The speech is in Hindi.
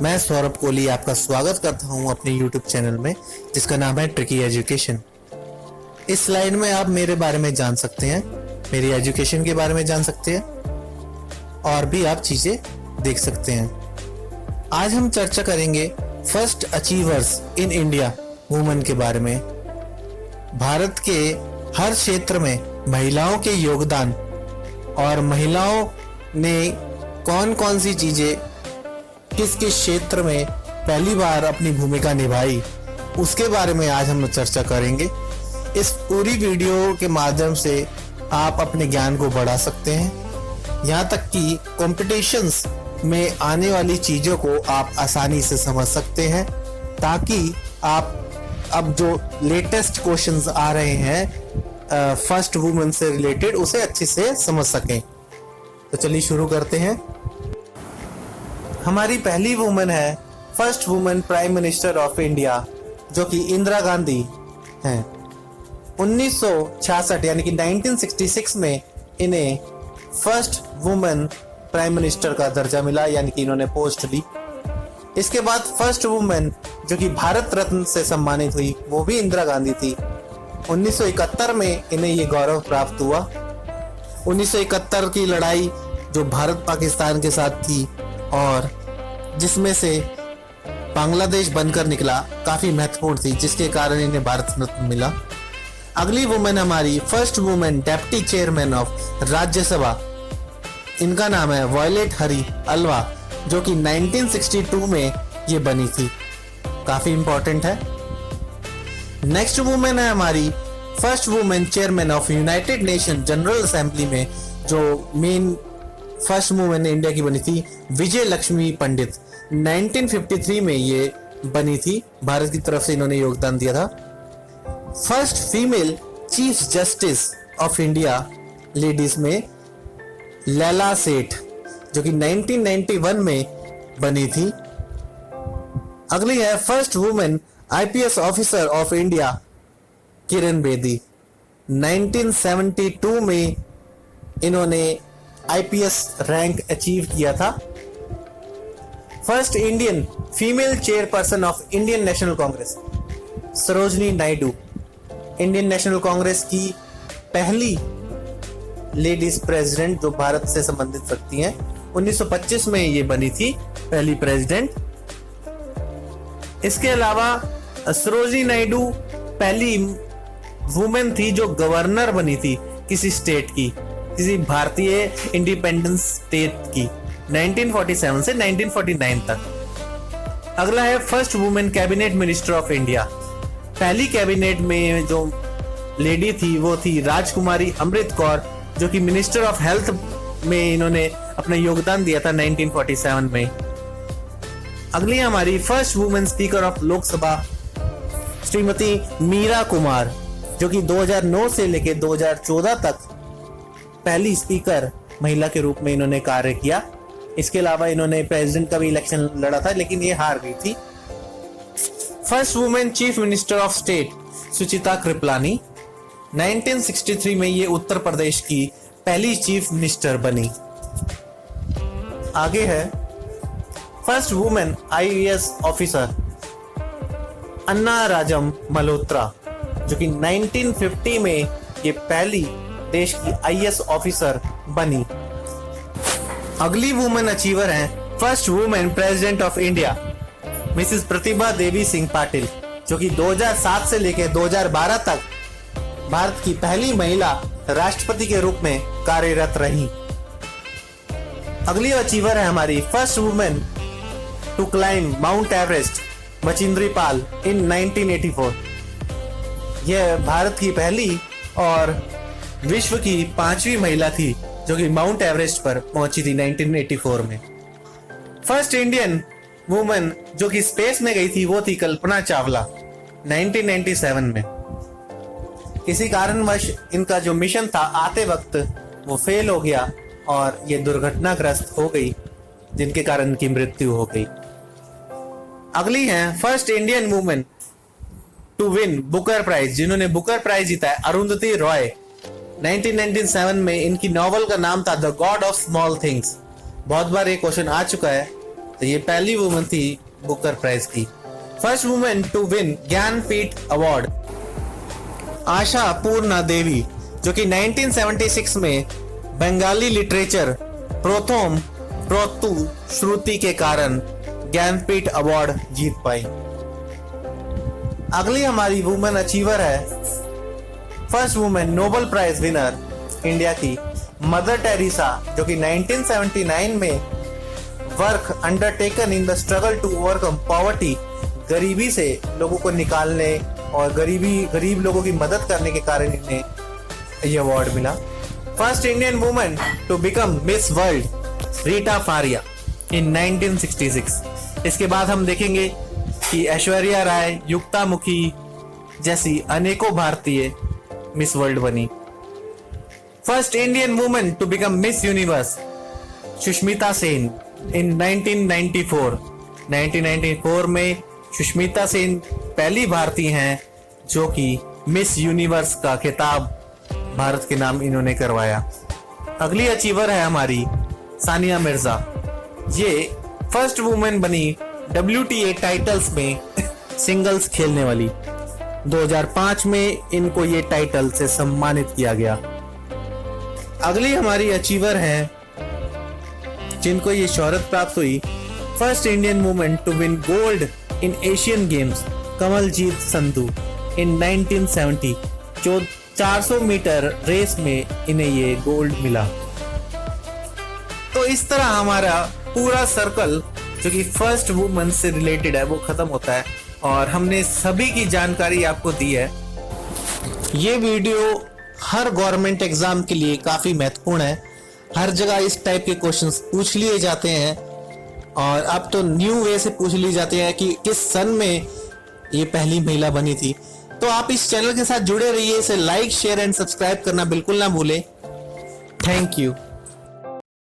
मैं सौरभ कोहली आपका स्वागत करता हूं अपने YouTube चैनल में जिसका नाम है ट्रिकी एजुकेशन। इस स्लाइड में आप मेरे बारे में जान सकते हैं, मेरी एजुकेशन के बारे में जान सकते हैं और भी आप चीज़ें देख सकते हैं। आज हम चर्चा करेंगे first achievers in India women के बारे में। भारत के हर क्षेत्र में महिलाओं के योगदान और महिलाओं ने कौन कौन सी चीज़ें किस किस क्षेत्र में पहली बार अपनी भूमिका निभाई, उसके बारे में आज हम चर्चा करेंगे। इस पूरी वीडियो के माध्यम से आप अपने ज्ञान को बढ़ा सकते हैं, यहाँ तक कि कॉम्पिटिशन्स में आने वाली चीज़ों को आप आसानी से समझ सकते हैं, ताकि आप अब जो लेटेस्ट क्वेश्चंस आ रहे हैं फर्स्ट वुमेन से रिलेटेड उसे अच्छे से समझ सकें। तो चलिए शुरू करते हैं। हमारी पहली वुमेन है first women prime minister of India, जो कि इंदिरा गांधी हैं। 1966 यानी कि 1966 में इन्हें फर्स्ट वुमेन प्राइम मिनिस्टर का दर्जा मिला, यानी कि इन्होंने पोस्ट ली। इसके बाद फर्स्ट वुमेन जो कि भारत रत्न से सम्मानित हुई वो भी इंदिरा गांधी थी। 1971 में इन्हें ये गौरव प्राप्त हुआ। 1971 की लड़ाई जो भारत पाकिस्तान के साथ थी और जिसमें से बांग्लादेश बनकर निकला, काफी महत्वपूर्ण थी, जिसके कारण इन्हें भारत रत्न मिला। अगली वुमेन हमारी first women deputy chairman of Rajya Sabha, इनका नाम है वॉयलेट हरी अल्वा, जो कि 1962 में ये बनी थी, काफी इंपॉर्टेंट है। नेक्स्ट वुमेन है हमारी first women chairman of United nation general assembly में, जो मेन फर्स्ट वुमेन इंडिया की बनी थी, विजय लक्ष्मी पंडित। 1953 में ये बनी थी, भारत की तरफ से इन्होंने योगदान दिया था। First female chief justice of India ladies में लैला सेठ, जो कि 1991 में बनी थी। अगली है first women IPS officer of India Kiran Bedi. 1972 में इन्होंने आईपीएस रैंक अचीव किया था। First Indian female chairperson of Indian National Congress Sarojini Naidu, Indian National Congress की पहली लेडीज प्रेसिडेंट जो भारत से संबंधित रखती हैं। 1925 में ये बनी थी पहली प्रेसिडेंट। इसके अलावा सरोजनी नायडू पहली वुमेन थी जो गवर्नर बनी थी किसी स्टेट की, किसी भारतीय इंडिपेंडेंस स्टेट की, 1947 से 1949 तक। अगला है first women cabinet minister of India. पहली कैबिनेट में जो लेडी थी वो थी राजकुमारी अमृत कौर, जो कि मिनिस्टर ऑफ हेल्थ में इन्होंने अपना योगदान दिया था 1947 में। अगली हमारी first women speaker of Lok Sabha Shrimati Meira Kumar, जो कि 2009 से लेकर 2014 तक पहली स्पीकर महिला के रूप में इन्होंने कार्य किया। इसके अलावा इन्होंने प्रेसिडेंट का भी इलेक्शन लड़ा था, लेकिन ये हार गई थी। First women chief minister of state Sucheta Kripalani, 1963 में ये उत्तर प्रदेश की पहली चीफ मिनिस्टर बनी। आगे है फर्स्ट वुमेन आईएएस ऑफिसर अन्ना राजम मल्होत्रा, जो कि 1950 में ये पहली देश की आईएएस ऑफिसर बनी। अगली वुमेन अचीवर हैं first women president of India Mrs Pratibha Devi Singh Patil, जो कि 2007 से लेकर 2012 तक भारत की पहली महिला राष्ट्रपति के रूप में कार्यरत रही। अगली अचीवर है हमारी first women to climb Mount Everest Bachendri Pal in 1984। यह भारत की पहली और विश्व की 5वीं महिला थी जो कि माउंट एवरेस्ट पर पहुंची थी 1984 में। फर्स्ट इंडियन वुमेन जो कि स्पेस में गई थी वो थी कल्पना चावला 1997 में। किसी कारणवश इनका जो मिशन था आते वक्त वो फेल हो गया और ये दुर्घटनाग्रस्त हो गई, जिनके कारण इनकी मृत्यु हो गई। अगली है first Indian women to win Booker Prize, जिन्होंने बुकर प्राइज जीता है, अरुंधति रॉय। 1997 में इनकी नॉवल का नाम था the God of small things. बहुत बार ये क्वेश्चन आ चुका है तो ये पहली वुमन थी बुकर प्राइज की। First women to win Jnanpith award Ashapurna Devi, जो कि 1976 में बंगाली लिटरेचर प्रथम प्रोतु श्रुति के कारण ज्ञानपीठ अवार्ड जीत पाई। अगली हमारी वुमेन अचीवर है first women Nobel Prize winner India की मदर टेरेसा, जो कि 1979 में work undertaken in the struggle to overcome poverty, गरीबी से लोगों को निकालने और गरीब लोगों की मदद करने के कारण इन्हें यह अवार्ड मिला। First Indian women to become Miss World Reita Faria in 1966। इसके बाद हम देखेंगे कि ऐश्वर्या राय, युक्ता मुखी जैसी अनेकों भारतीय मिस वर्ल्ड बनी। First Indian women to become Miss Universe Sushmita Sen in 1994। 1994 में सुष्मिता सेन पहली भारतीय हैं जो कि मिस यूनिवर्स का खिताब भारत के नाम इन्होंने करवाया। अगली अचीवर है हमारी सानिया मिर्जा। ये फर्स्ट वुमेन बनी WTA टाइटल्स में सिंगल्स खेलने वाली। 2005 में इनको ये टाइटल से सम्मानित किया गया। अगली हमारी अचीवर है जिनको ये शोहरत प्राप्त हुई, first Indian women to win gold in Asian Games Kamaljeet Sandhu in 1970, जो 400 मीटर रेस में इन्हें ये गोल्ड मिला। तो इस तरह हमारा पूरा सर्कल जो कि फर्स्ट वुमेन से रिलेटेड है वो खत्म होता है और हमने सभी की जानकारी आपको दी है। ये वीडियो हर गवर्नमेंट एग्जाम के लिए काफी महत्वपूर्ण है। हर जगह इस टाइप के क्वेश्चंस पूछ लिए जाते हैं और अब तो न्यू वे से पूछ लिए जाते हैं कि किस सन में ये पहली महिला बनी थी। तो आप इस चैनल के साथ जुड़े रहिए, इसे लाइक शेयर एंड सब्सक्राइब करना बिल्कुल ना भूलें। Thank you.